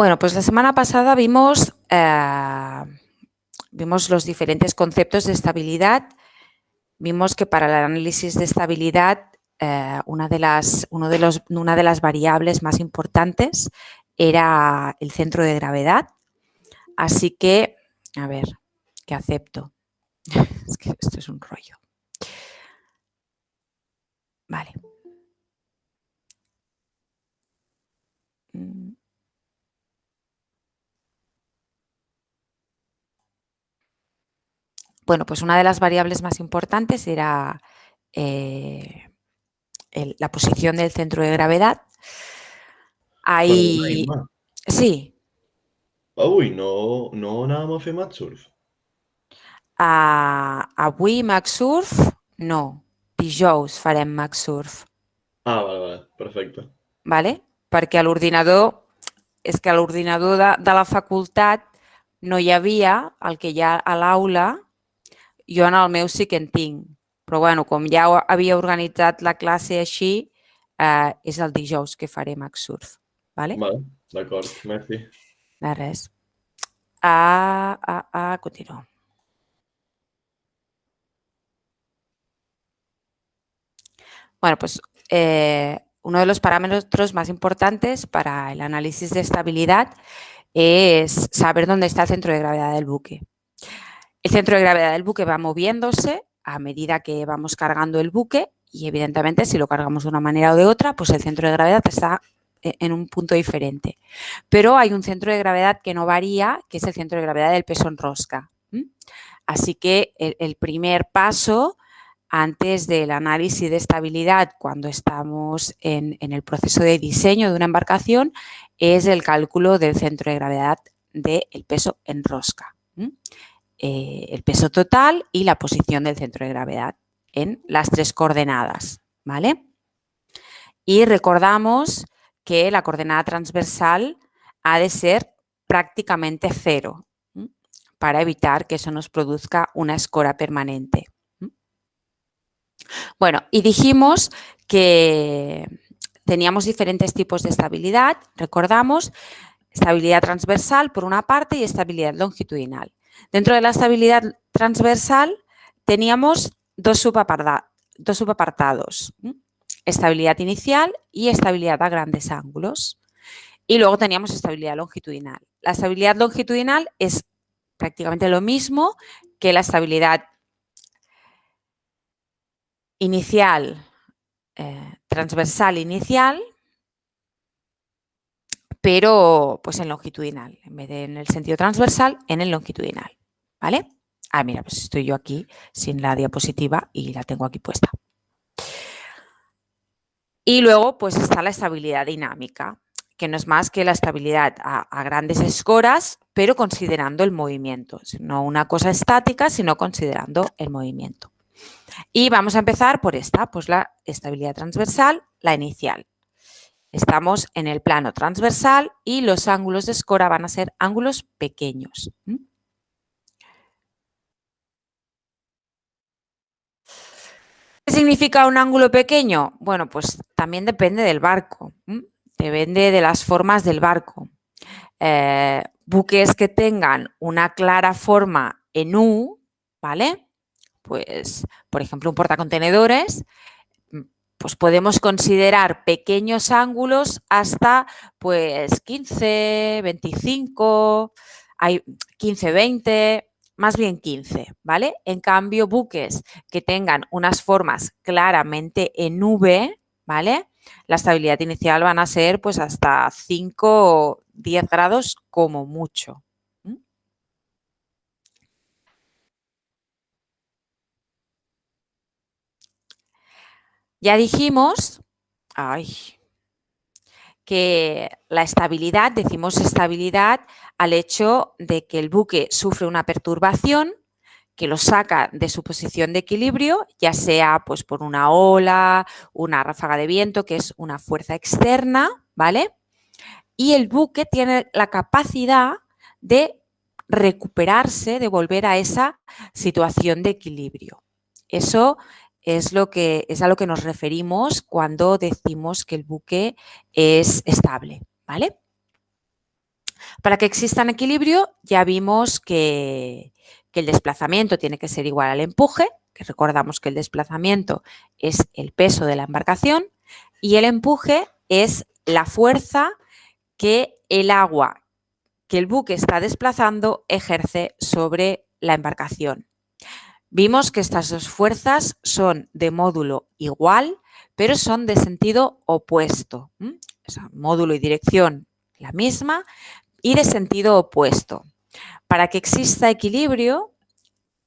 Bueno, pues la semana pasada vimos los diferentes conceptos de estabilidad. Vimos que para el análisis de estabilidad una de las variables más importantes era el centro de gravedad. Así que, a ver, ¿qué acepto? Es que esto es un rollo. Vale. Bueno, pues una de las variables más importantes era la posición del centro de gravedad. Perdona, Ahí, Imma. sí, Avui no anàvem a fer mat surf? avui MaxSurf, no, dijous farem MaxSurf, Ah, vale, perfecte. ¿vale? Perquè a l'ordinador, és que a l'ordinador de la facultat no hi havia el que hi ha a l'aula, jo en el meu sí que en tinc, però bueno, com ja havia organitzat la classe així, és el dijous que faré MaxSurf, ¿vale? Vale, d'acord, merci. De res. Continuo. Bueno, pues uno de los parámetros más importantes para el análisis de estabilidad es saber dónde está el centro de gravedad del buque. El centro de gravedad del buque va moviéndose a medida que vamos cargando el buque y evidentemente si lo cargamos de una manera o de otra, pues el centro de gravedad está en un punto diferente. Pero hay un centro de gravedad que no varía, que es el centro de gravedad del peso en rosca. Así que el primer paso antes del análisis de estabilidad, cuando estamos en el proceso de diseño de una embarcación, es el cálculo del centro de gravedad del peso en rosca. El peso total y la posición del centro de gravedad en las tres coordenadas, ¿vale? Y recordamos que la coordenada transversal ha de ser prácticamente cero para evitar que eso nos produzca una escora permanente. Bueno, y dijimos que teníamos diferentes tipos de estabilidad, recordamos, estabilidad transversal por una parte y estabilidad longitudinal. Dentro de la estabilidad transversal teníamos dos subapartados, estabilidad inicial y estabilidad a grandes ángulos. Y luego teníamos estabilidad longitudinal. La estabilidad longitudinal es prácticamente lo mismo que la estabilidad inicial, transversal inicial, pero pues en longitudinal, en vez de en el sentido transversal, en el longitudinal, ¿vale? Ah, mira, pues estoy yo aquí sin la diapositiva y la tengo aquí puesta. Y luego pues está la estabilidad dinámica, que no es más que la estabilidad a grandes escoras, pero considerando el movimiento, no una cosa estática, sino considerando el movimiento. Y vamos a empezar por esta, pues la estabilidad transversal, la inicial. Estamos en el plano transversal y los ángulos de escora van a ser ángulos pequeños. ¿Qué significa un ángulo pequeño? Bueno, pues también depende del barco, depende de las formas del barco. Buques que tengan una clara forma en U, ¿vale? Pues, por ejemplo, un portacontenedores, pues podemos considerar pequeños ángulos hasta pues 15, 25, hay 15, 20, más bien 15, ¿vale? En cambio, buques que tengan unas formas claramente en V, ¿vale? La estabilidad inicial van a ser pues hasta 5 o 10 grados como mucho. Ya dijimos, que la estabilidad, decimos estabilidad al hecho de que el buque sufre una perturbación que lo saca de su posición de equilibrio, ya sea pues por una ola, una ráfaga de viento, que es una fuerza externa, ¿vale? Y el buque tiene la capacidad de recuperarse, de volver a esa situación de equilibrio. Eso es a lo que nos referimos cuando decimos que el buque es estable, ¿vale? Para que exista un equilibrio, ya vimos que el desplazamiento tiene que ser igual al empuje, que recordamos que el desplazamiento es el peso de la embarcación y el empuje es la fuerza que el agua que el buque está desplazando ejerce sobre la embarcación. Vimos que estas dos fuerzas son de módulo igual, pero son de sentido opuesto. O sea, módulo y dirección la misma y de sentido opuesto. Para que exista equilibrio,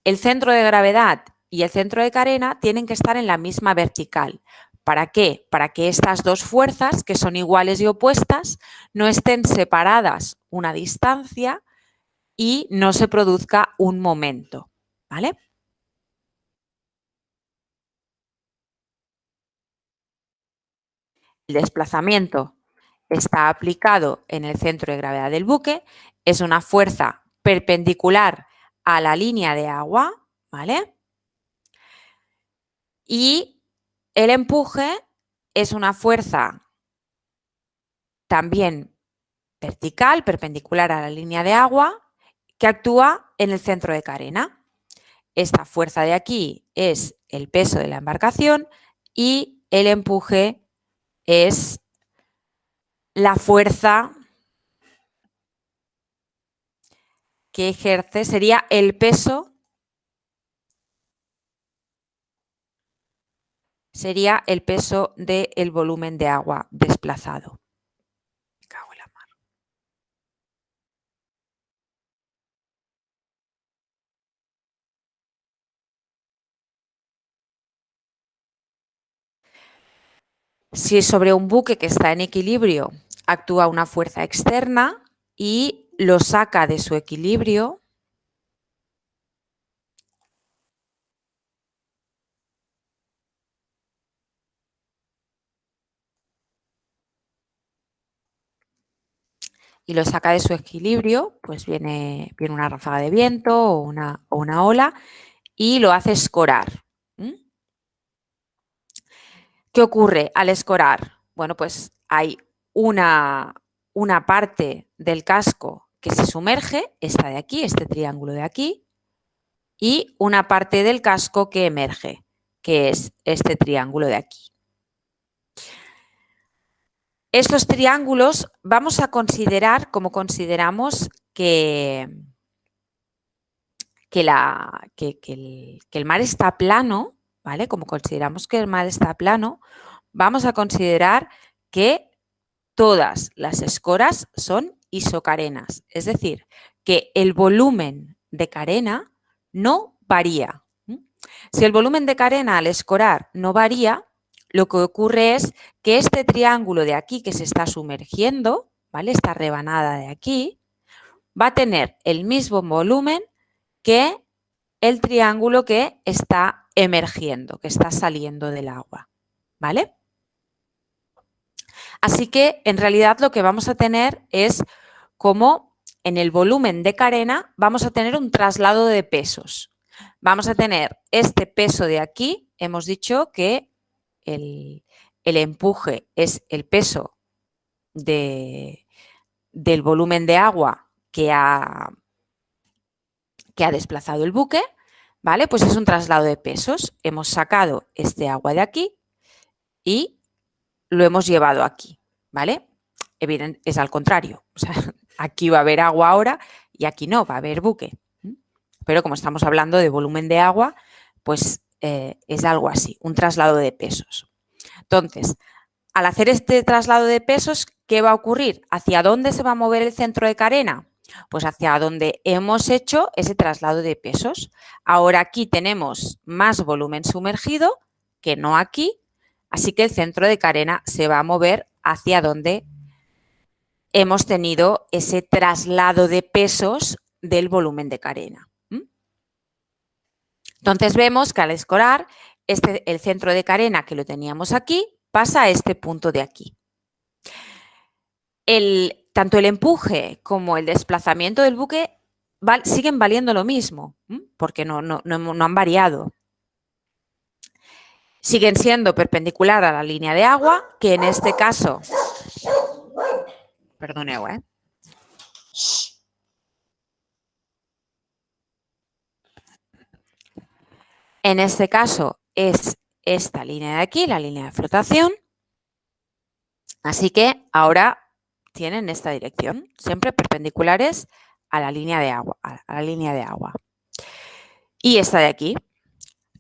el centro de gravedad y el centro de carena tienen que estar en la misma vertical. ¿Para qué? Para que estas dos fuerzas, que son iguales y opuestas, no estén separadas una distancia y no se produzca un momento. ¿Vale? El desplazamiento está aplicado en el centro de gravedad del buque, es una fuerza perpendicular a la línea de agua, ¿vale? Y el empuje es una fuerza también vertical, perpendicular a la línea de agua, que actúa en el centro de carena. Esta fuerza de aquí es el peso de la embarcación y el empuje es la fuerza que ejerce, sería el peso, del volumen de agua desplazado. Me cago en la mar. Si sobre un buque que está en equilibrio actúa una fuerza externa y lo saca de su equilibrio, pues viene una ráfaga de viento o una ola y lo hace escorar. ¿Qué ocurre al escorar? Bueno, pues hay una parte del casco que se sumerge, esta de aquí, este triángulo de aquí, y una parte del casco que emerge, que es este triángulo de aquí. Estos triángulos vamos a considerar como consideramos que el mar está plano, ¿vale? Como consideramos que el mar está plano, vamos a considerar que todas las escoras son isocarenas, es decir, que el volumen de carena no varía. Si el volumen de carena al escorar no varía, lo que ocurre es que este triángulo de aquí que se está sumergiendo, ¿vale? Esta rebanada de aquí, va a tener el mismo volumen que el triángulo que está emergiendo, que está saliendo del agua, ¿vale? Así que en realidad lo que vamos a tener es como en el volumen de carena vamos a tener un traslado de pesos. Vamos a tener este peso de aquí, hemos dicho que el empuje es el peso del volumen de agua que ha desplazado el buque, ¿vale? Pues es un traslado de pesos. Hemos sacado este agua de aquí y lo hemos llevado aquí, ¿vale? Evidente, es al contrario. O sea, aquí va a haber agua ahora y aquí no, va a haber buque. Pero como estamos hablando de volumen de agua, pues es algo así, un traslado de pesos. Entonces, al hacer este traslado de pesos, ¿qué va a ocurrir? ¿Hacia dónde se va a mover el centro de carena? Pues hacia donde hemos hecho ese traslado de pesos. Ahora aquí tenemos más volumen sumergido que no aquí, así que el centro de carena se va a mover hacia donde hemos tenido ese traslado de pesos del volumen de carena. Entonces vemos que al escorar, el centro de carena que lo teníamos aquí pasa a este punto de aquí. Tanto el empuje como el desplazamiento del buque siguen valiendo lo mismo, porque no han variado. Siguen siendo perpendicular a la línea de agua, que en este caso, perdoneu, En este caso es esta línea de aquí, la línea de flotación. Así que ahora tienen esta dirección, siempre perpendiculares a la línea de agua. Y esta de aquí.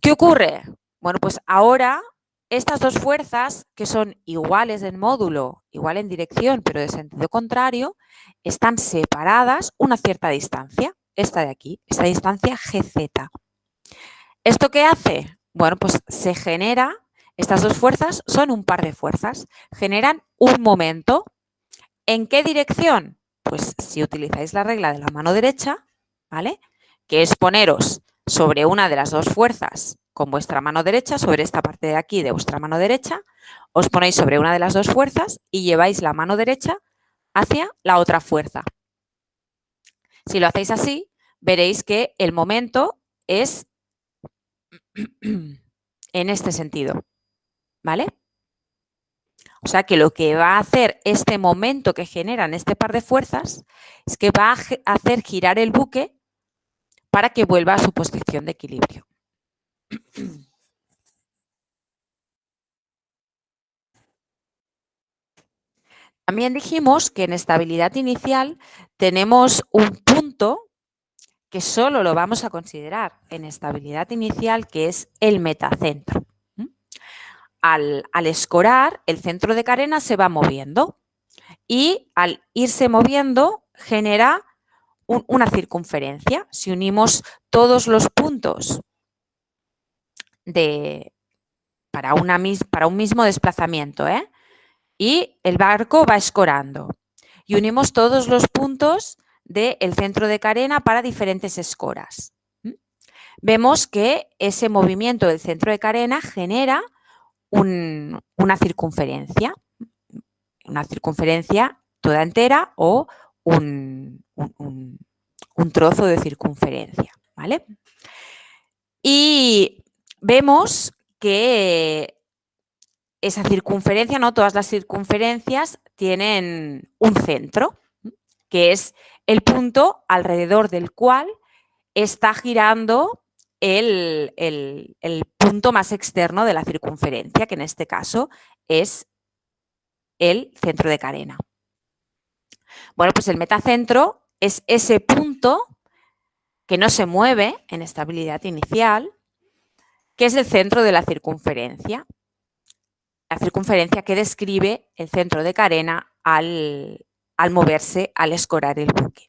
¿Qué ocurre? Bueno, pues ahora estas dos fuerzas, que son iguales en módulo, igual en dirección, pero de sentido contrario, están separadas una cierta distancia. Esta de aquí, esta distancia GZ. ¿Esto qué hace? Bueno, pues se genera, estas dos fuerzas son un par de fuerzas, generan un momento. ¿En qué dirección? Pues si utilizáis la regla de la mano derecha, ¿vale? Que es poneros sobre una de las dos fuerzas con vuestra mano derecha, sobre esta parte de aquí de vuestra mano derecha, os ponéis sobre una de las dos fuerzas y lleváis la mano derecha hacia la otra fuerza. Si lo hacéis así, veréis que el momento es en este sentido, ¿vale? O sea que lo que va a hacer este momento que generan este par de fuerzas es que va a hacer girar el buque para que vuelva a su posición de equilibrio. También dijimos que en estabilidad inicial tenemos un punto que solo lo vamos a considerar en estabilidad inicial, que es el metacentro. Al escorar, el centro de carena se va moviendo y al irse moviendo genera una circunferencia. Si unimos todos los puntos para un mismo desplazamiento, y el barco va escorando, y unimos todos los puntos del centro de carena para diferentes escoras. Vemos que ese movimiento del centro de carena genera una circunferencia toda entera o un trozo de circunferencia, ¿vale? Y vemos que esa circunferencia, no todas las circunferencias tienen un centro, que es el punto alrededor del cual está girando el punto más externo de la circunferencia, que en este caso es el centro de carena. Bueno, pues el metacentro es ese punto que no se mueve en estabilidad inicial, que es el centro de la circunferencia. La circunferencia que describe el centro de carena al moverse, al escorar el buque.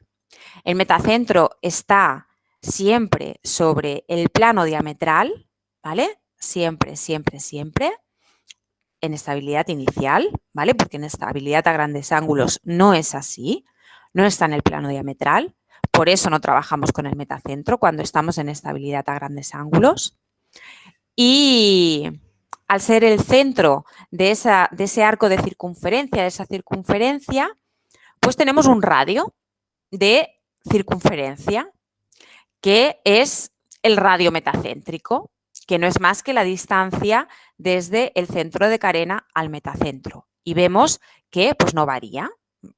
El metacentro está siempre sobre el plano diametral, ¿vale? Siempre, siempre, siempre. En estabilidad inicial, ¿vale? Porque en estabilidad a grandes ángulos no es así, no está en el plano diametral, por eso no trabajamos con el metacentro cuando estamos en estabilidad a grandes ángulos. Y al ser el centro de ese arco de circunferencia, de esa circunferencia, pues tenemos un radio de circunferencia, que es el radio metacéntrico, que no es más que la distancia desde el centro de carena al metacentro. Y vemos que pues, no varía.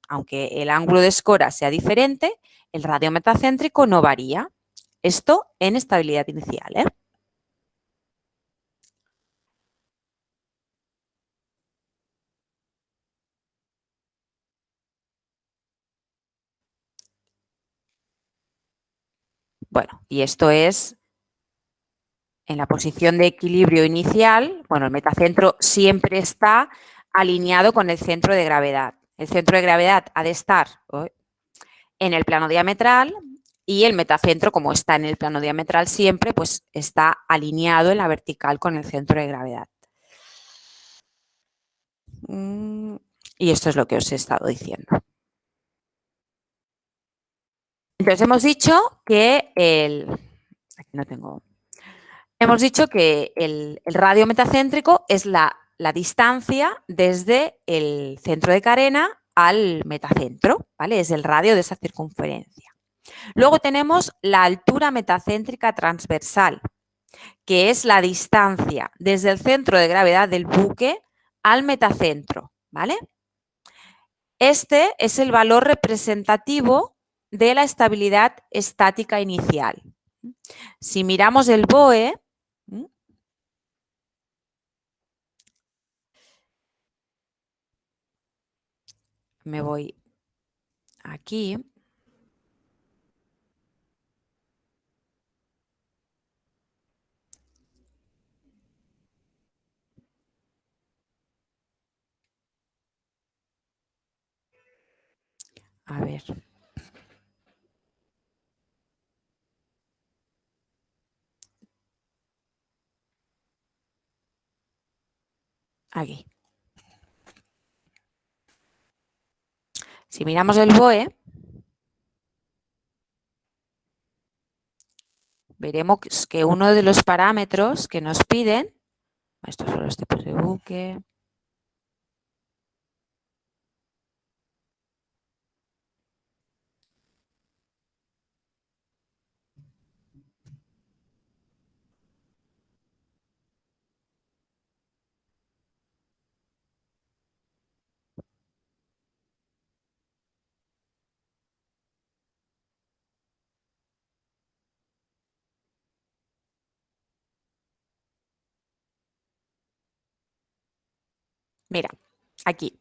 Aunque el ángulo de escora sea diferente, el radio metacéntrico no varía. Esto en estabilidad inicial, ¿eh? Bueno, y esto es en la posición de equilibrio inicial. Bueno, el metacentro siempre está alineado con el centro de gravedad. El centro de gravedad ha de estar en el plano diametral y el metacentro, como está en el plano diametral siempre, pues está alineado en la vertical con el centro de gravedad. Y esto es lo que os he estado diciendo. Entonces hemos dicho que hemos dicho que el radio metacéntrico es la distancia desde el centro de carena al metacentro, ¿vale? Es el radio de esa circunferencia. Luego tenemos la altura metacéntrica transversal, que es la distancia desde el centro de gravedad del buque al metacentro, ¿vale? Este es el valor representativo de la estabilidad estática inicial. Si miramos el BOE, me voy aquí. A ver. Aquí. Si miramos el BOE, veremos que uno de los parámetros que nos piden, estos son los tipos de buque, mira, aquí.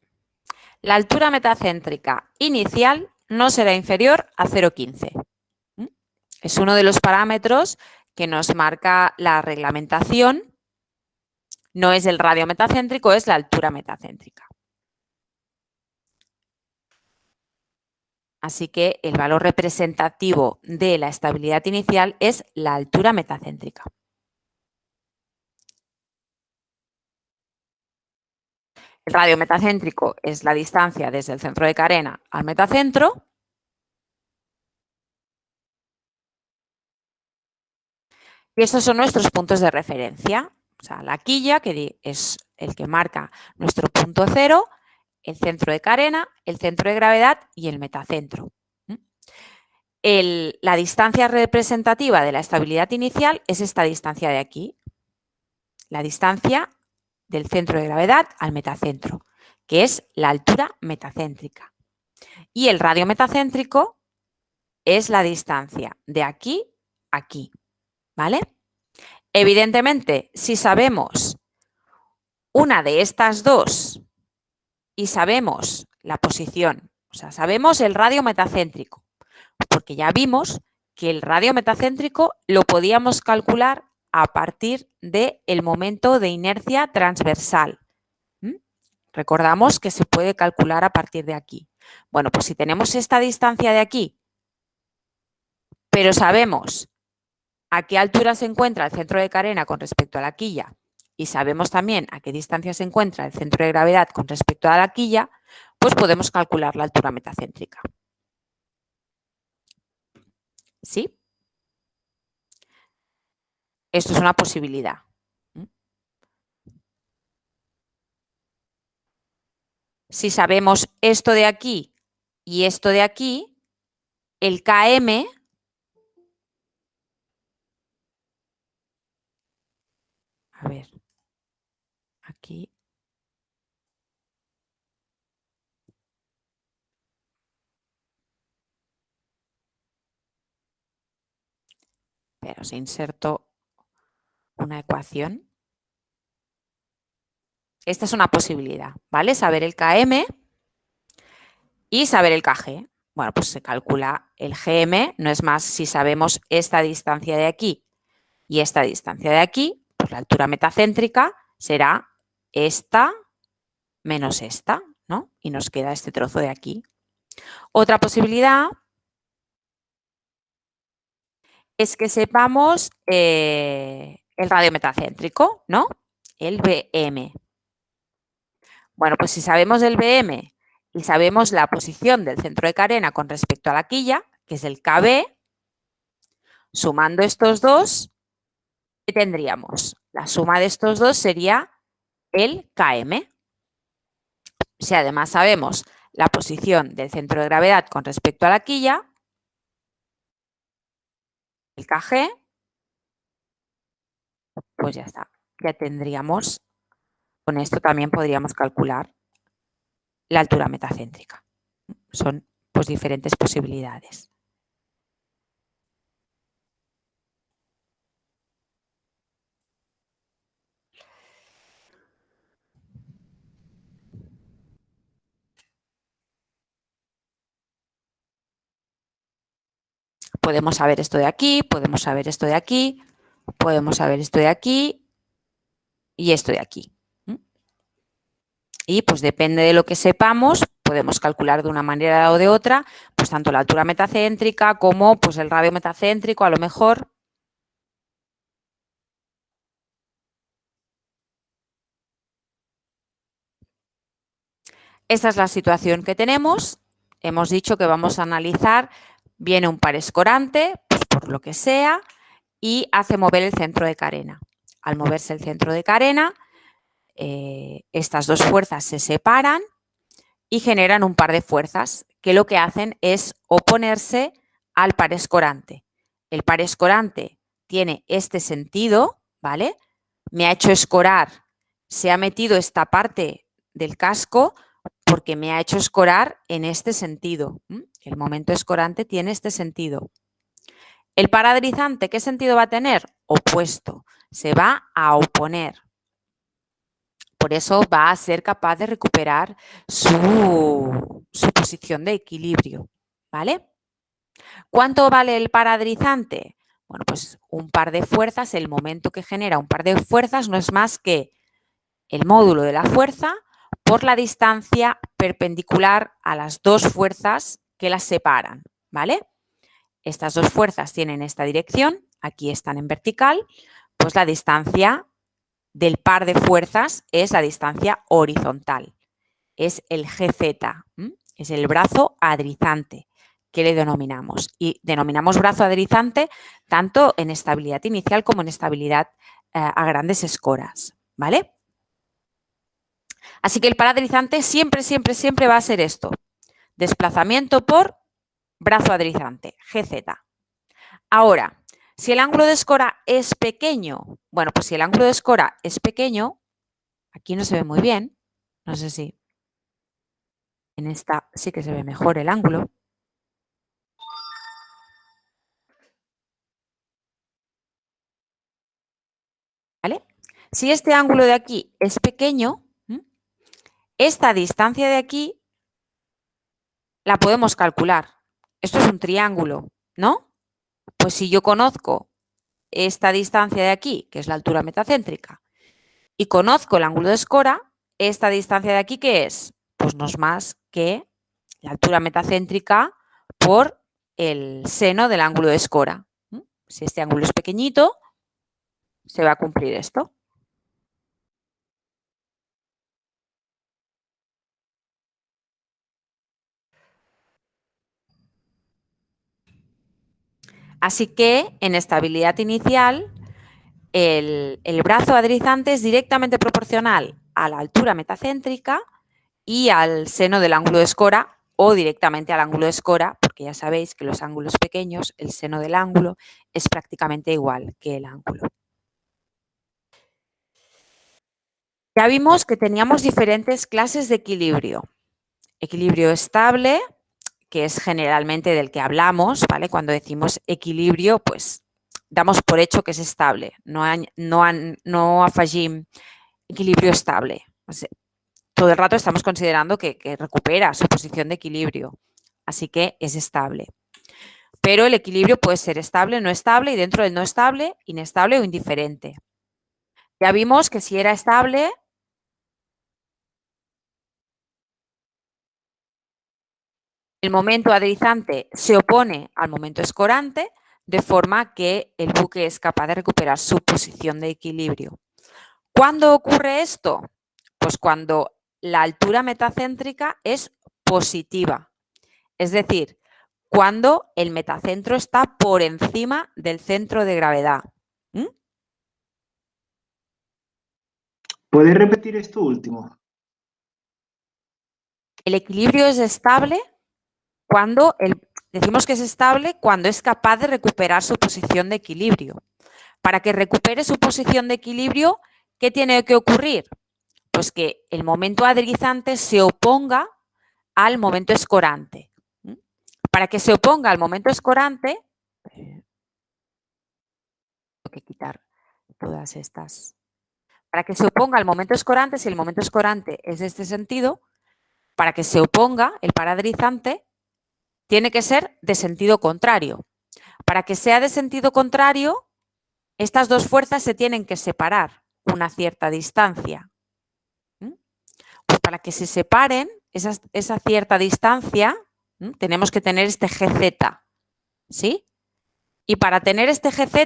La altura metacéntrica inicial no será inferior a 0,15. Es uno de los parámetros que nos marca la reglamentación. No es el radio metacéntrico, es la altura metacéntrica. Así que el valor representativo de la estabilidad inicial es la altura metacéntrica. El radio metacéntrico es la distancia desde el centro de carena al metacentro. Y estos son nuestros puntos de referencia. O sea, la quilla, que es el que marca nuestro punto cero, el centro de carena, el centro de gravedad y el metacentro. La distancia representativa de la estabilidad inicial es esta distancia de aquí. La distancia del centro de gravedad al metacentro, que es la altura metacéntrica. Y el radio metacéntrico es la distancia de aquí a aquí, ¿vale? Evidentemente, si sabemos una de estas dos y sabemos la posición, o sea, sabemos el radio metacéntrico, porque ya vimos que el radio metacéntrico lo podíamos calcular a partir del momento de inercia transversal. Recordamos que se puede calcular a partir de aquí. Bueno, pues si tenemos esta distancia de aquí, pero sabemos a qué altura se encuentra el centro de carena con respecto a la quilla y sabemos también a qué distancia se encuentra el centro de gravedad con respecto a la quilla, pues podemos calcular la altura metacéntrica. ¿Sí? Esto es una posibilidad. Si sabemos esto de aquí y esto de aquí, el KM, a ver, aquí, pero se insertó una ecuación. Esta es una posibilidad, ¿vale? Saber el KM y saber el KG. Bueno, pues se calcula el GM, no es más si sabemos esta distancia de aquí y esta distancia de aquí, pues la altura metacéntrica será esta menos esta, ¿no? Y nos queda este trozo de aquí. Otra posibilidad es que sepamos el radio metacéntrico, ¿no? El BM. Bueno, pues si sabemos el BM y sabemos la posición del centro de carena con respecto a la quilla, que es el KB, sumando estos dos, ¿qué tendríamos? La suma de estos dos sería el KM. Si además sabemos la posición del centro de gravedad con respecto a la quilla, el KG, pues ya está. Ya tendríamos, con esto también podríamos calcular la altura metacéntrica. Son pues diferentes posibilidades. podemos saber esto de aquí, podemos saber esto de aquí, podemos saber esto de aquí y esto de aquí. Y pues depende de lo que sepamos, podemos calcular de una manera o de otra, pues tanto la altura metacéntrica como pues el radio metacéntrico, a lo mejor. Esta es la situación que tenemos. Hemos dicho que vamos a analizar, viene un par escorante, pues por lo que sea, y hace mover el centro de carena. Al moverse el centro de carena, estas dos fuerzas se separan y generan un par de fuerzas que lo que hacen es oponerse al par escorante. El par escorante tiene este sentido, ¿vale? Me ha hecho escorar, se ha metido esta parte del casco porque me ha hecho escorar en este sentido. El momento escorante tiene este sentido. El paradrizante, ¿qué sentido va a tener? Opuesto, se va a oponer. Por eso va a ser capaz de recuperar su posición de equilibrio, ¿vale? ¿Cuánto vale el paradrizante? Bueno, pues un par de fuerzas, el momento que genera un par de fuerzas no es más que el módulo de la fuerza por la distancia perpendicular a las dos fuerzas que las separan, ¿vale? Estas dos fuerzas tienen esta dirección, aquí están en vertical, pues la distancia del par de fuerzas es la distancia horizontal, es el GZ, es el brazo adrizante que le denominamos. Y denominamos brazo adrizante tanto en estabilidad inicial como en estabilidad a grandes escoras, ¿vale? Así que el paradrizante siempre, siempre, siempre va a ser esto. Desplazamiento por brazo adrizante, GZ. Ahora, si el ángulo de escora es pequeño, bueno, pues si el ángulo de escora es pequeño, aquí no se ve muy bien, no sé si en esta sí que se ve mejor el ángulo. ¿Vale? Si este ángulo de aquí es pequeño, esta distancia de aquí la podemos calcular. Esto es un triángulo, ¿no? Pues si yo conozco esta distancia de aquí, que es la altura metacéntrica, y conozco el ángulo de escora, esta distancia de aquí, ¿qué es? Pues no es más que la altura metacéntrica por el seno del ángulo de escora. Si este ángulo es pequeñito, se va a cumplir esto. Así que en estabilidad inicial, el brazo adrizante es directamente proporcional a la altura metacéntrica y al seno del ángulo de escora o directamente al ángulo de escora, porque ya sabéis que los ángulos pequeños, el seno del ángulo es prácticamente igual que el ángulo. Ya vimos que teníamos diferentes clases de equilibrio. Equilibrio estable, que es generalmente del que hablamos, ¿vale? Cuando decimos equilibrio, pues damos por hecho que es estable, no afegim equilibrio estable. O sea, todo el rato estamos considerando que recupera su posición de equilibrio, así que es estable. Pero el equilibrio puede ser estable, no estable, y dentro del no estable, inestable o indiferente. Ya vimos que si era estable, el momento adrizante se opone al momento escorante, de forma que el buque es capaz de recuperar su posición de equilibrio. ¿Cuándo ocurre esto? Pues cuando la altura metacéntrica es positiva, es decir, cuando el metacentro está por encima del centro de gravedad. ¿Puedes repetir esto último? El equilibrio es estable cuando decimos que es estable cuando es capaz de recuperar su posición de equilibrio. Para que recupere su posición de equilibrio, ¿qué tiene que ocurrir? Pues que el momento adrizante se oponga al momento escorante. Para que se oponga al momento escorante, tengo que quitar todas estas. Para que se oponga al momento escorante, si el momento escorante es de este sentido, para que se oponga el paradrizante, tiene que ser de sentido contrario. Para que sea de sentido contrario, estas dos fuerzas se tienen que separar una cierta distancia. Pues para que se separen esa cierta distancia, tenemos que tener este GZ, ¿sí? Y para tener este GZ,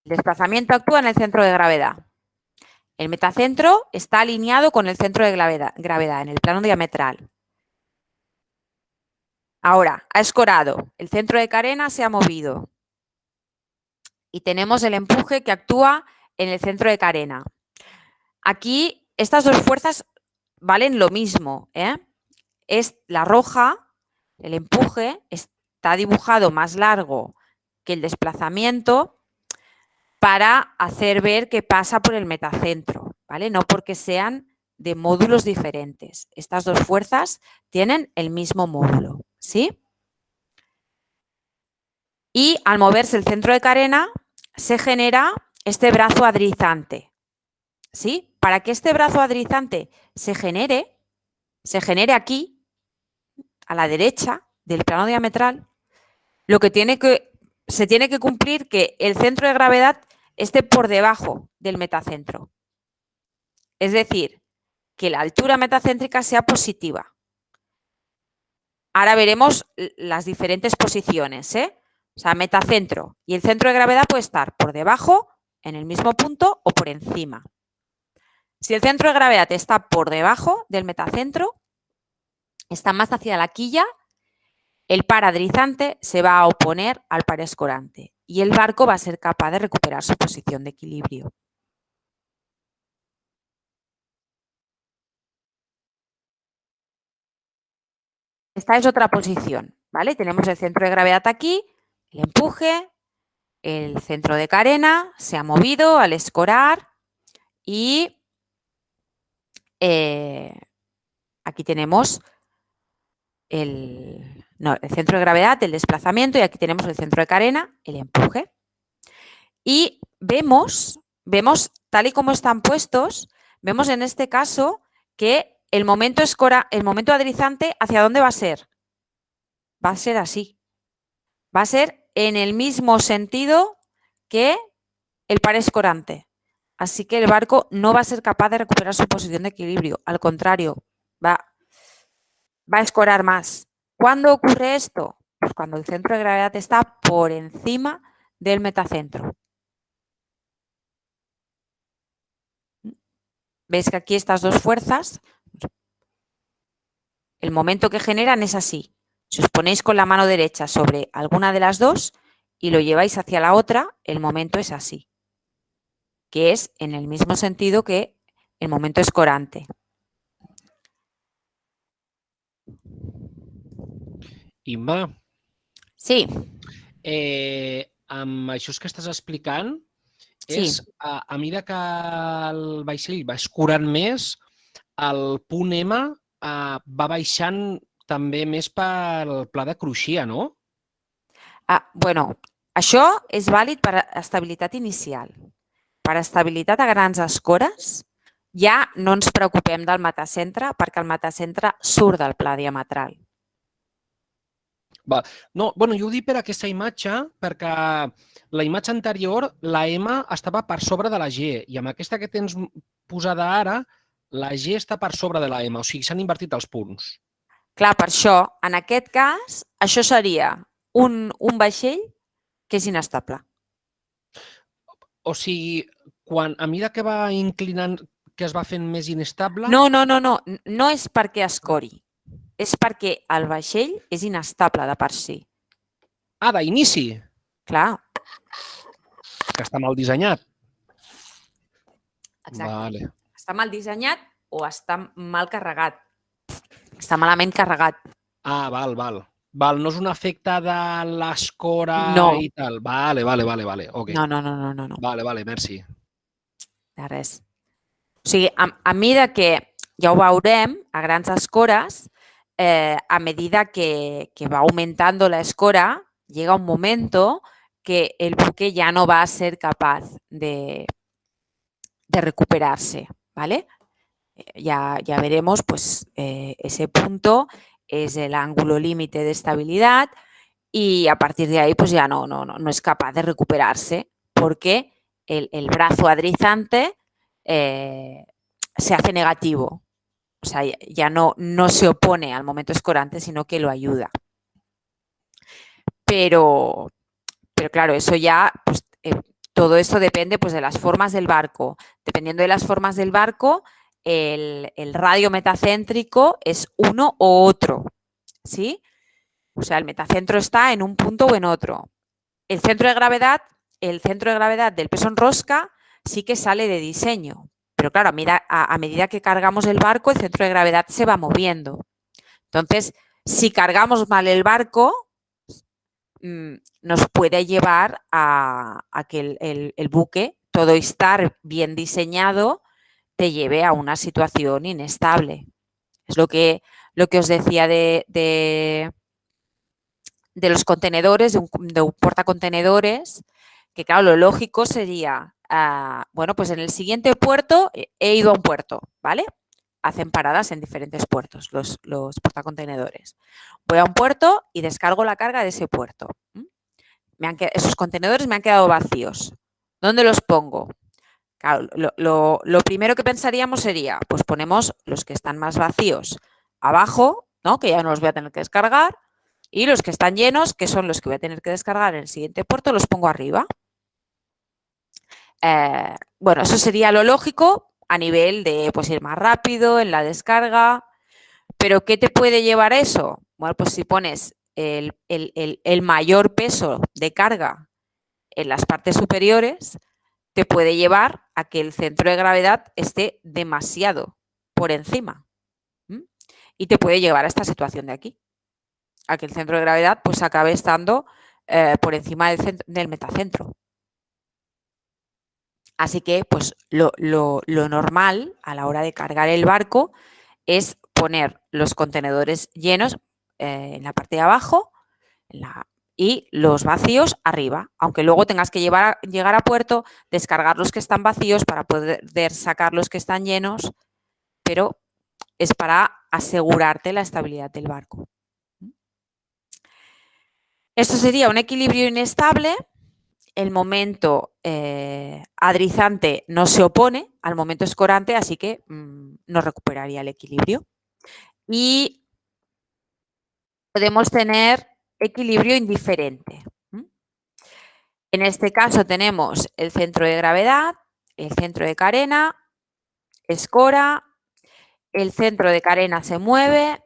el desplazamiento actúa en el centro de gravedad. El metacentro está alineado con el centro de gravedad en el plano diametral. Ahora, ha escorado, el centro de carena se ha movido y tenemos el empuje que actúa en el centro de carena. Aquí estas dos fuerzas valen lo mismo, Es la roja, el empuje, está dibujado más largo que el desplazamiento para hacer ver que pasa por el metacentro, ¿vale? No porque sean de módulos diferentes. Estas dos fuerzas tienen el mismo módulo, ¿sí? Y al moverse el centro de carena se genera este brazo adrizante, ¿sí? Para que este brazo adrizante se genere aquí, a la derecha del plano diametral, se tiene que cumplir que el centro de gravedad esté por debajo del metacentro. Es decir, que la altura metacéntrica sea positiva. Ahora veremos las diferentes posiciones, O sea, metacentro y el centro de gravedad puede estar por debajo, en el mismo punto o por encima. Si el centro de gravedad está por debajo del metacentro, está más hacia la quilla, el par adrizante se va a oponer al par escorante y el barco va a ser capaz de recuperar su posición de equilibrio. Esta es otra posición, ¿vale? Tenemos el centro de gravedad aquí, el empuje, el centro de carena se ha movido al escorar y aquí tenemos el centro de gravedad, el desplazamiento, y aquí tenemos el centro de carena, el empuje. Y vemos tal y como están puestos, vemos en este caso que el momento adrizante, ¿hacia dónde va a ser? Va a ser así. Va a ser en el mismo sentido que el par escorante. Así que el barco no va a ser capaz de recuperar su posición de equilibrio. Al contrario, va a escorar más. ¿Cuándo ocurre esto? Pues cuando el centro de gravedad está por encima del metacentro. ¿Veis que aquí estas dos fuerzas, el momento que generan es así? Si os ponéis con la mano derecha sobre alguna de las dos y lo lleváis hacia la otra, el momento es así, que es en el mismo sentido que el momento escorante. Imma, Sí. Amb això que estàs explicant, Sí. és a mesura que el vaixell va escurant més, el punt M va baixant també més pel pla de cruixia, no? Bueno, això és vàlid per a estabilitat inicial. Per a estabilitat a grans escores ja no ens preocupem del metacentre perquè el metacentre surt del pla diametral. No, bueno, jo ho dic per aquesta imatge perquè la imatge anterior, la M estava per sobre de la G i amb aquesta que tens posada ara, la G està per sobre de la M, o sigui, s'han invertit els punts. Clar, per això, en aquest cas, això seria un vaixell que és inestable. O sigui, a mesura que va inclinant, que es va fent més inestable... No és perquè escori, és perquè el vaixell és inestable de per si. D'inici? Clar. Que està mal dissenyat. Exacte. Vale. Està mal dissenyat o està mal carregat. Està malament carregat. Val. No és un efecte de l'escora i tal. Vale. Okay. No. Vale, merci. De res. O sigui, a mesura que, ja ho veurem, a grans escores, a medida que va aumentando la escora, llega un momento que el buque ya no va a ser capaz de recuperarse, ¿vale? ya veremos, pues ese punto es el ángulo límite de estabilidad y a partir de ahí pues ya no es capaz de recuperarse porque el brazo adrizante se hace negativo. O sea, ya no se opone al momento escorante, sino que lo ayuda. Pero claro, eso ya, pues todo esto depende pues, de las formas del barco. Dependiendo de las formas del barco, el radio metacéntrico es uno o otro, ¿sí? O sea, el metacentro está en un punto o en otro. El centro de gravedad del peso en rosca sí que sale de diseño. Pero claro, a medida que cargamos el barco, el centro de gravedad se va moviendo. Entonces, si cargamos mal el barco, nos puede llevar a que el buque, todo estar bien diseñado, te lleve a una situación inestable. Es lo que os decía de los contenedores, de un portacontenedores, que claro, lo lógico sería, bueno, pues en el siguiente puerto he ido a un puerto, ¿vale? Hacen paradas en diferentes puertos los portacontenedores. Voy a un puerto y descargo la carga de ese puerto. Esos contenedores me han quedado vacíos. ¿Dónde los pongo? Claro, lo primero que pensaríamos sería, pues ponemos los que están más vacíos abajo, ¿no? Que ya no los voy a tener que descargar, y los que están llenos, que son los que voy a tener que descargar en el siguiente puerto, los pongo arriba. Bueno, eso sería lo lógico a nivel de pues, ir más rápido en la descarga, pero ¿qué te puede llevar a eso? Bueno, pues si pones el mayor peso de carga en las partes superiores, te puede llevar a que el centro de gravedad esté demasiado por encima. Y te puede llevar a esta situación de aquí, a que el centro de gravedad pues acabe estando por encima del metacentro. Así que pues lo normal a la hora de cargar el barco es poner los contenedores llenos en la parte de abajo y los vacíos arriba, aunque luego tengas que llegar a puerto, descargar los que están vacíos para poder sacar los que están llenos, pero es para asegurarte la estabilidad del barco. Esto sería un equilibrio inestable. El momento adrizante no se opone al momento escorante, así que no recuperaría el equilibrio. Y podemos tener equilibrio indiferente. En este caso tenemos el centro de gravedad, el centro de carena, escora, el centro de carena se mueve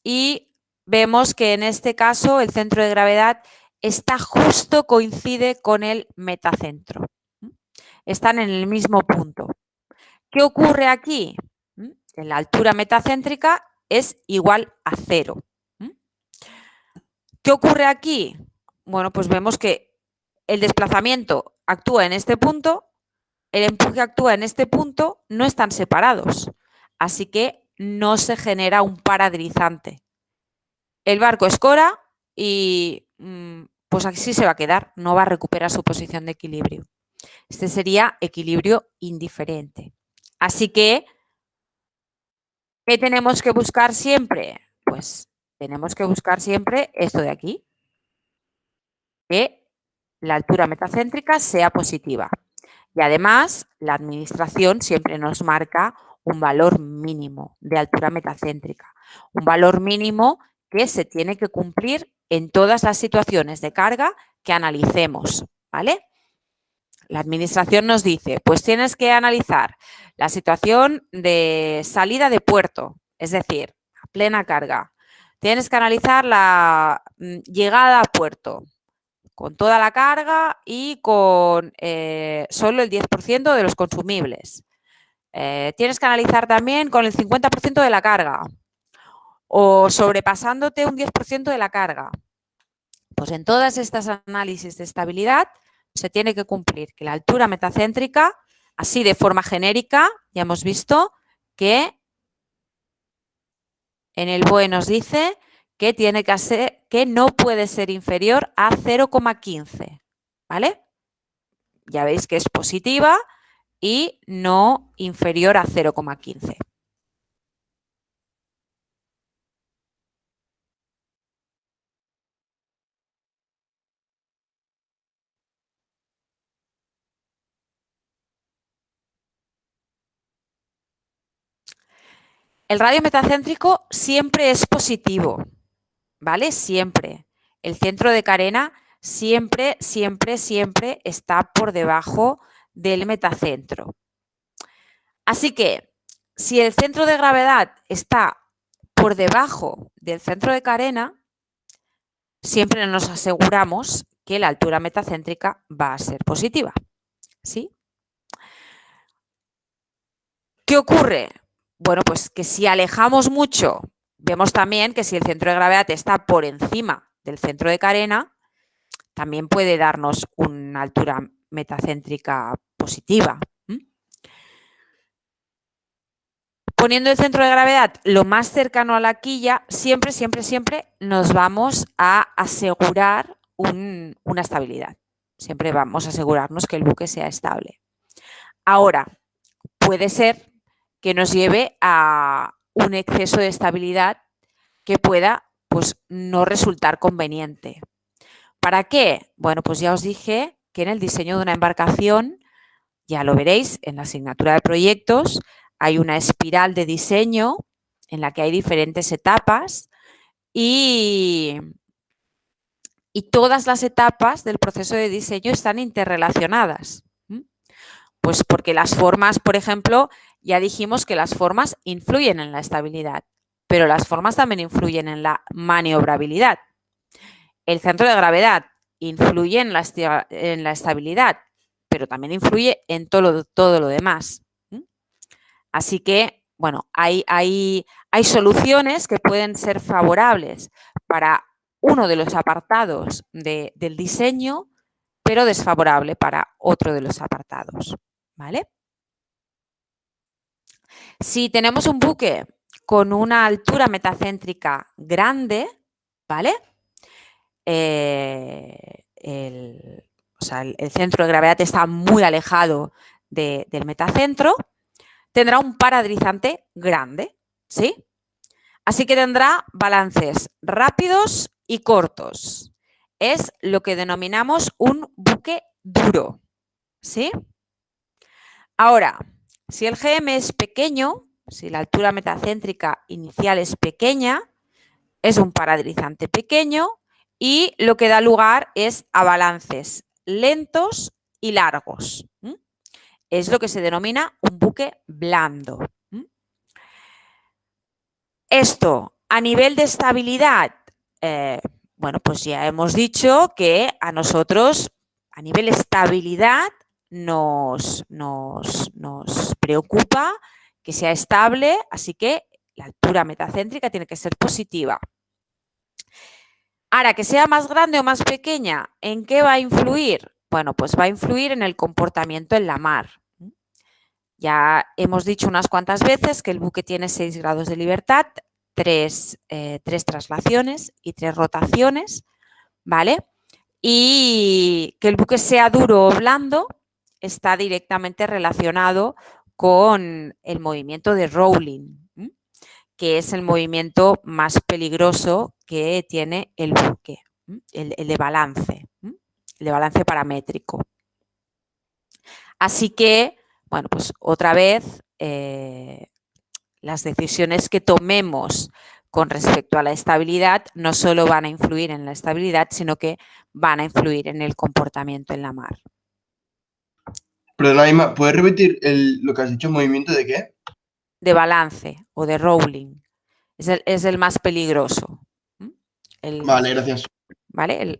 y vemos que en este caso el centro de gravedad coincide con el metacentro. Están en el mismo punto. ¿Qué ocurre aquí? La altura metacéntrica es igual a 0. ¿Qué ocurre aquí? Bueno, pues vemos que el desplazamiento actúa en este punto, el empuje actúa en este punto, no están separados. Así que no se genera un par adrizante. El barco escora y pues así se va a quedar, no va a recuperar su posición de equilibrio. Este sería equilibrio indiferente. Así que, ¿qué tenemos que buscar siempre? Pues tenemos que buscar siempre esto de aquí, que la altura metacéntrica sea positiva. Y además, la administración siempre nos marca un valor mínimo de altura metacéntrica. Un valor mínimo que se tiene que cumplir en todas las situaciones de carga que analicemos, ¿vale? La administración nos dice, pues tienes que analizar la situación de salida de puerto, es decir, a plena carga. Tienes que analizar la llegada a puerto, con toda la carga y con solo el 10% de los consumibles. Tienes que analizar también con el 50% de la carga o sobrepasándote un 10% de la carga. Pues en todas estas análisis de estabilidad se tiene que cumplir que la altura metacéntrica, así de forma genérica, ya hemos visto que en el BOE nos dice que tiene que no puede ser inferior a 0,15, ¿vale? Ya veis que es positiva y no inferior a 0,15. El radio metacéntrico siempre es positivo, ¿vale? Siempre. El centro de carena siempre, siempre, siempre está por debajo del metacentro. Así que, si el centro de gravedad está por debajo del centro de carena, siempre nos aseguramos que la altura metacéntrica va a ser positiva, ¿sí? ¿Qué ocurre? Bueno, pues que si alejamos mucho, vemos también que si el centro de gravedad está por encima del centro de carena, también puede darnos una altura metacéntrica positiva. Poniendo el centro de gravedad lo más cercano a la quilla, siempre, siempre, siempre nos vamos a asegurar una estabilidad. Siempre vamos a asegurarnos que el buque sea estable. Ahora, puede ser que nos lleve a un exceso de estabilidad que pueda, pues, no resultar conveniente. ¿Para qué? Bueno, pues ya os dije que en el diseño de una embarcación, ya lo veréis en la asignatura de proyectos, hay una espiral de diseño en la que hay diferentes etapas y todas las etapas del proceso de diseño están interrelacionadas. Pues porque las formas, por ejemplo, ya dijimos que las formas influyen en la estabilidad, pero las formas también influyen en la maniobrabilidad. El centro de gravedad influye en la estabilidad, pero también influye en todo lo demás. Así que, bueno, hay soluciones que pueden ser favorables para uno de los apartados del diseño, pero desfavorable para otro de los apartados, ¿vale? Si tenemos un buque con una altura metacéntrica grande, ¿vale? El centro de gravedad está muy alejado del metacentro, tendrá un paradrizante grande, ¿sí? Así que tendrá balances rápidos y cortos. Es lo que denominamos un buque duro, ¿sí? Ahora, si el GM es pequeño, si la altura metacéntrica inicial es pequeña, es un paradrizante pequeño y lo que da lugar es a balances lentos y largos. Es lo que se denomina un buque blando. Esto, a nivel de estabilidad, bueno, pues ya hemos dicho que a nosotros, a nivel estabilidad, nos preocupa que sea estable, así que la altura metacéntrica tiene que ser positiva. Ahora, que sea más grande o más pequeña, ¿en qué va a influir? Bueno, pues va a influir en el comportamiento en la mar. Ya hemos dicho unas cuantas veces que el buque tiene 6 grados de libertad, 3 traslaciones y 3 rotaciones, ¿vale? Y que el buque sea duro o blando está directamente relacionado con el movimiento de rolling, que es el movimiento más peligroso que tiene el buque, el de balance, el de balance paramétrico. Así que, bueno, pues otra vez, las decisiones que tomemos con respecto a la estabilidad no solo van a influir en la estabilidad, sino que van a influir en el comportamiento en la mar. Perdona, Inma, ¿puedes repetir lo que has dicho, movimiento de qué? De balance o de rolling. Es el más peligroso. Vale, gracias. ¿Vale?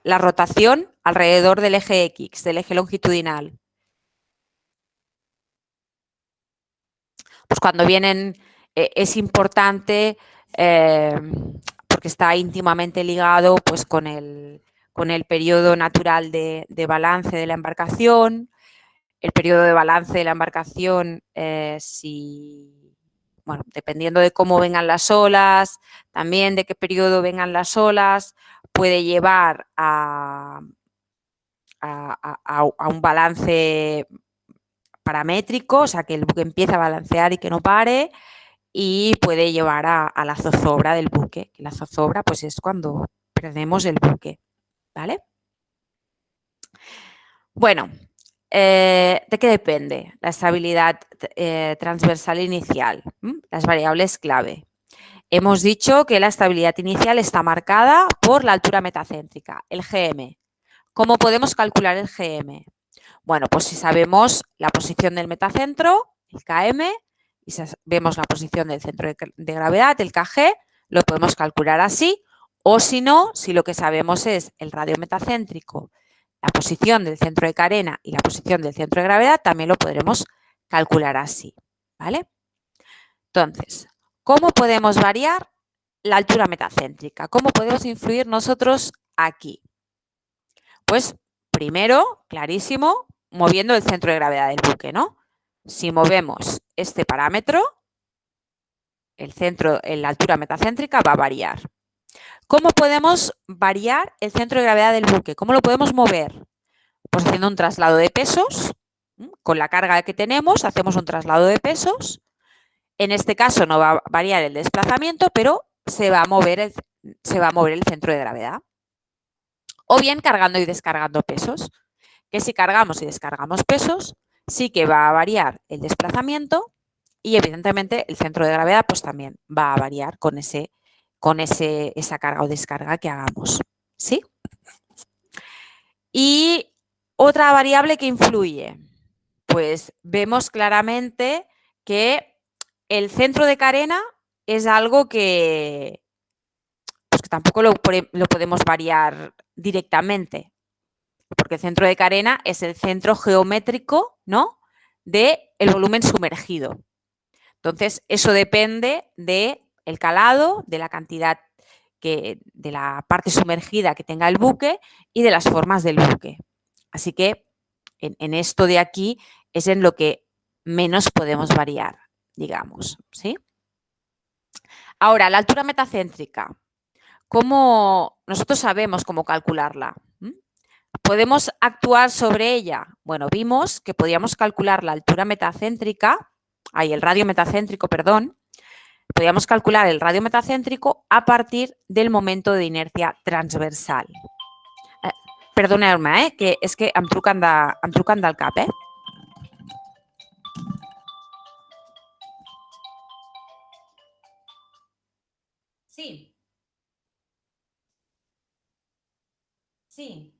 La rotación alrededor del eje X, del eje longitudinal. Pues cuando vienen es importante porque está íntimamente ligado pues, con el periodo natural de balance de la embarcación. El periodo de balance de la embarcación, bueno, dependiendo de cómo vengan las olas, también de qué periodo vengan las olas, puede llevar a un balance paramétrico, o sea, que el buque empiece a balancear y que no pare, y puede llevar a la zozobra del buque. La zozobra pues es cuando perdemos el buque, ¿vale? Bueno, ¿de qué depende la estabilidad transversal inicial? Las variables clave. Hemos dicho que la estabilidad inicial está marcada por la altura metacéntrica, el GM. ¿Cómo podemos calcular el GM? Bueno, pues si sabemos la posición del metacentro, el KM, y sabemos la posición del centro de gravedad, el KG, lo podemos calcular así, o si no, si lo que sabemos es el radio metacéntrico, la posición del centro de carena y la posición del centro de gravedad, también lo podremos calcular así, ¿vale? Entonces, ¿cómo podemos variar la altura metacéntrica? ¿Cómo podemos influir nosotros aquí? Pues primero, clarísimo, moviendo el centro de gravedad del buque, ¿no? Si movemos este parámetro, la altura metacéntrica va a variar. ¿Cómo podemos variar el centro de gravedad del buque? ¿Cómo lo podemos mover? Pues haciendo un traslado de pesos. Con la carga que tenemos, hacemos un traslado de pesos. En este caso no va a variar el desplazamiento, pero se va a mover el centro de gravedad. O bien cargando y descargando pesos. Que si cargamos y descargamos pesos, sí que va a variar el desplazamiento y evidentemente el centro de gravedad pues también va a variar con esa carga o descarga que hagamos, ¿sí? Y otra variable que influye, pues vemos claramente que el centro de carena es algo que, pues que tampoco lo podemos variar directamente, porque el centro de carena es el centro geométrico, ¿no?, del volumen sumergido. Entonces, eso depende del calado, de la cantidad de la parte sumergida que tenga el buque y de las formas del buque. Así que en esto de aquí es en lo que menos podemos variar, digamos, ¿sí? Ahora, la altura metacéntrica. Nosotros sabemos cómo calcularla. ¿Podemos actuar sobre ella? Bueno, vimos que podíamos calcular la altura metacéntrica, el radio metacéntrico, perdón. Podíamos calcular el radio metacéntrico a partir del momento de inercia transversal. Perdoneu-me, que és que em truquen del cap, Sí. Sí.